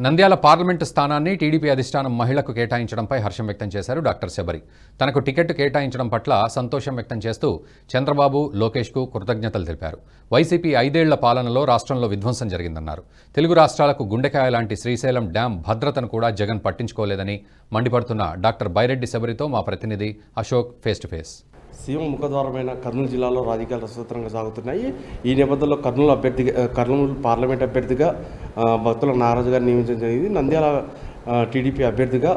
Nandyal parliament స్థానాన్ని TDP అధిష్టానం మహిళకు కేటాయించడంపై హర్షం వ్యక్తం చేశారు డాక్టర్ శబరి. తనకు టికెట్ కేటాయించడం పట్ల సంతోషం వ్యక్తం చేస్తూ చంద్రబాబు, లోకేష్కు కృతజ్ఞతలు తెలిపారు. వైసీపీ 5 ఏళ్ల పాలనలో రాష్ట్రంలో విధ్వంసం జరిగిందన్నారు. తెలుగు రాష్ట్రాలకు గుండెకాయ లాంటి శ్రీశైలం డ్యాం భద్రతను కూడా జగన్ పట్టించుకోలేదని మండిపడుతున్న డాక్టర్ బైరెడ్డి శబరితో మా ప్రతినిధి Ashok face to face. CM ముఖద్వారమైన కర్నూలు జిల్లాలో రాజకీయాలు రసవత్తరంగా సాగుతున్నాయి. ఈ నేపథ్యంలో కర్నూలు పార్లమెంట్ అభ్యర్థిగా భక్తుల నారాజు గారిని నియమించడం జరిగింది. నంద్యాల టీడీపీ అభ్యర్థిగా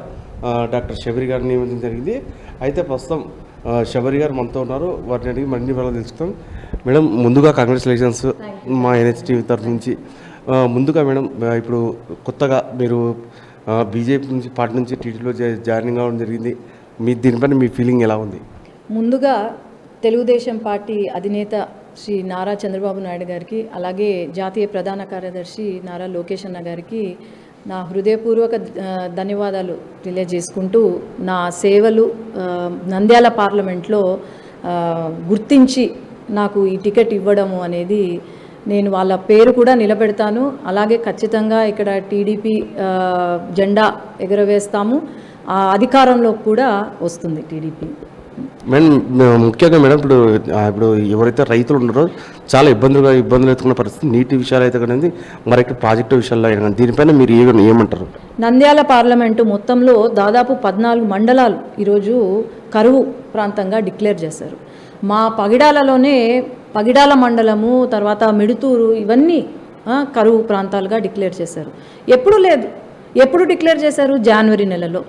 డాక్టర్ శబరి గారిని నియమించడం జరిగింది. అయితే ప్రస్తుతం శబరి గారు మనతో ఉన్నారు. వారిని అడిగి మరిన్ని వివరాలు తెలుసుకుంటాం. మేడం, ముందుగా కంగ్రాచులేషన్స్ మా NHTV తరఫు నుంచి. ముందుగా మేడం, ఇప్పుడు కొత్తగా మీరు బీజేపీ నుంచి పార్టీ నుంచి టీడీపీలో జాయినింగ్ అవ్వడం జరిగింది. దీనిపైన మీ ఫీలింగ్ ఎలా ఉంది? ముందుగా తెలుగుదేశం పార్టీ అధినేత శ్రీ నారా చంద్రబాబు నాయుడు గారికి, అలాగే జాతీయ ప్రధాన కార్యదర్శి నారా లోకేష్ అన్న గారికి నా హృదయపూర్వక ధన్యవాదాలు తెలియజేసుకుంటూ, నా సేవలు నంద్యాల పార్లమెంట్లో గుర్తించి నాకు ఈ టికెట్ ఇవ్వడము అనేది, నేను వాళ్ళ పేరు కూడా నిలబెడతాను. అలాగే ఖచ్చితంగా ఇక్కడ టీడీపీ జెండా ఎగరవేస్తాము. ఆ అధికారంలో కూడా వస్తుంది టీడీపీ. మేడం, ముఖ్యంగా మేడం, ఇప్పుడు ఎవరైతే రైతులు ఉన్నారో చాలా ఇబ్బందులు ఎదుర్కొన్న పరిస్థితి, నీటి విషయాలు అయితే కానీ మరైతే ప్రాజెక్టు విషయాల్లో అయినా కానీ దీనిపైన మీరు ఏమంటారు? నంద్యాల పార్లమెంటు మొత్తంలో దాదాపు 14 మండలాలు ఈరోజు కరువు ప్రాంతంగా డిక్లేర్ చేశారు. మా పగిడాలలోనే పగిడాల మండలము, తర్వాత మిడుతూరు, ఇవన్నీ కరువు ప్రాంతాలుగా డిక్లేర్ చేశారు. ఎప్పుడు డిక్లేర్ చేశారు? జనవరి నెలలో.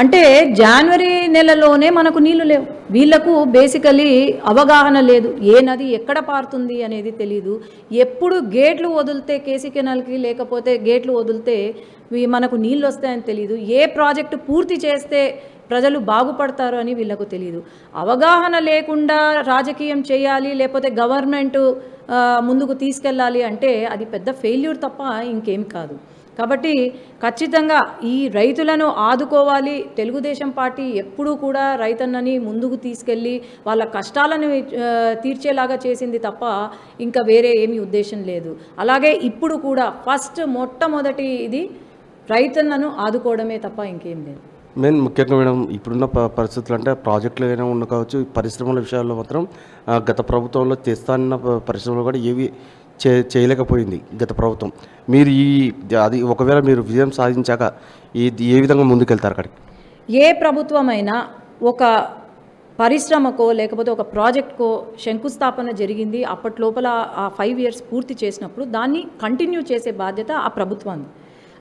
అంటే జనవరి నెలలోనే మనకు నీళ్లు లేవు. వీళ్లకు బేసికలీ అవగాహన లేదు. ఏ నది ఎక్కడ పారుతుంది అనేది తెలీదు. ఎప్పుడు గేట్లు వదిలితే కేసీ కెనాల్కి, లేకపోతే గేట్లు వదిలితే మనకు నీళ్ళు వస్తాయని తెలీదు. ఏ ప్రాజెక్టు పూర్తి చేస్తే ప్రజలు బాగుపడతారు అని వీళ్ళకు తెలియదు. అవగాహన లేకుండా రాజకీయం చేయాలి, లేకపోతే గవర్నమెంట్ ముందుకు తీసుకెళ్ళాలి అంటే అది పెద్ద ఫెయిల్యూర్ తప్ప ఇంకేం కాదు. కాబట్టి ఖచ్చితంగా ఈ రైతులను ఆదుకోవాలి. తెలుగుదేశం పార్టీ ఎప్పుడూ కూడా రైతన్నని ముందుకు తీసుకెళ్ళి వాళ్ళ కష్టాలను తీర్చేలాగా చేసింది తప్ప ఇంకా వేరే ఏమీ ఉద్దేశం లేదు. అలాగే ఇప్పుడు కూడా మొట్టమొదటి ఇది రైతన్నను ఆదుకోవడమే తప్ప ఇంకేం లేదు. ముఖ్యంగా మేడం, ఇప్పుడున్న పరిస్థితులు అంటే ప్రాజెక్టులు ఏమైనా ఉన్న కావచ్చు, పరిశ్రమల విషయాల్లో మాత్రం గత ప్రభుత్వంలో తెస్తాన్న పరిశ్రమలు కూడా ఏవి చేయలేకపోయింది గత ప్రభుత్వం. మీరు అది ఒకవేళ మీరు విజయం సాధించాక ఏ విధంగా ముందుకెళ్తారు అక్కడికి? ఏ ప్రభుత్వమైనా ఒక పరిశ్రమకో లేకపోతే ఒక ప్రాజెక్ట్కో శంకుస్థాపన జరిగింది, అప్పట్లోపల ఆ 5 years పూర్తి చేసినప్పుడు దాన్ని కంటిన్యూ చేసే బాధ్యత ఆ ప్రభుత్వాన్ని.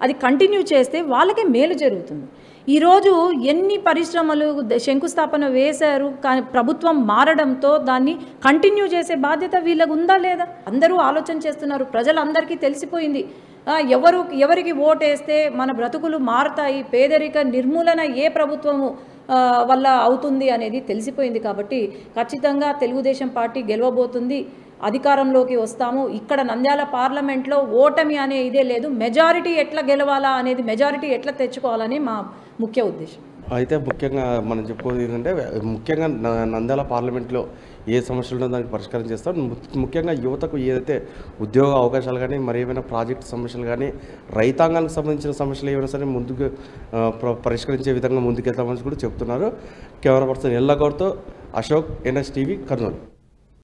అది కంటిన్యూ చేస్తే వాళ్ళకే మేలు జరుగుతుంది. ఈరోజు ఎన్ని పరిశ్రమలు శంకుస్థాపన వేశారు, కానీ ప్రభుత్వం మారడంతో దాన్ని కంటిన్యూ చేసే బాధ్యత వీళ్ళకు ఉందా లేదా? అందరూ ఆలోచన చేస్తున్నారు. ప్రజలందరికీ తెలిసిపోయింది ఎవరికి ఓటేస్తే మన బ్రతుకులు మారుతాయి, పేదరిక నిర్మూలన ఏ ప్రభుత్వము వల్ల అవుతుంది అనేది తెలిసిపోయింది. కాబట్టి ఖచ్చితంగా తెలుగుదేశం పార్టీ గెలవబోతుంది, అధికారంలోకి వస్తాము. ఇక్కడ నంద్యాల పార్లమెంట్లో ఓటమి అనే ఇదే లేదు. మెజారిటీ ఎట్లా గెలవాలా అనేది, మెజారిటీ ఎట్లా తెచ్చుకోవాలని మా ముఖ్య ఉద్దేశం. అయితే ముఖ్యంగా మనం చెప్పుకోవాలి ఏంటంటే, ముఖ్యంగా నంద్యాల పార్లమెంట్లో ఏ సమస్యలు ఉన్నదో దానికి పరిష్కారం చేస్తాం. ముఖ్యంగా యువతకు ఏదైతే ఉద్యోగ అవకాశాలు కానీ, మరి ఏమైనా ప్రాజెక్టు సమస్యలు కానీ, రైతాంగానికి సంబంధించిన సమస్యలు ఏమైనా సరే ముందుకు పరిష్కరించే విధంగా ముందుకెళ్తామని కూడా చెప్తున్నారు. కెమెరా పర్సన్ ఎల్లగౌడ్తో అశోక్, NHTV, కర్నూలు.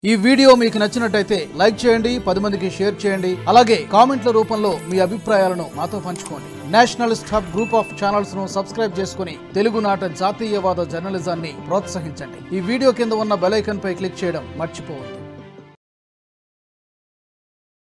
ఈ వీడియో మీకు నచ్చినట్టయితే లైక్ చేయండి, 10 మందికి షేర్ చేయండి. అలాగే కామెంట్ల రూపంలో మీ అభిప్రాయాలను మాతో పంచుకోండి. Nationalist hub group of channels ను సబ్స్క్రైబ్ చేసుకుని తెలుగునాట జాతీయవాద జర్నలిజాన్ని ప్రోత్సహించండి. ఈ వీడియో కింద ఉన్న బెల్ ఐకాన్ పై క్లిక్ చేయడం మర్చిపోవద్దు.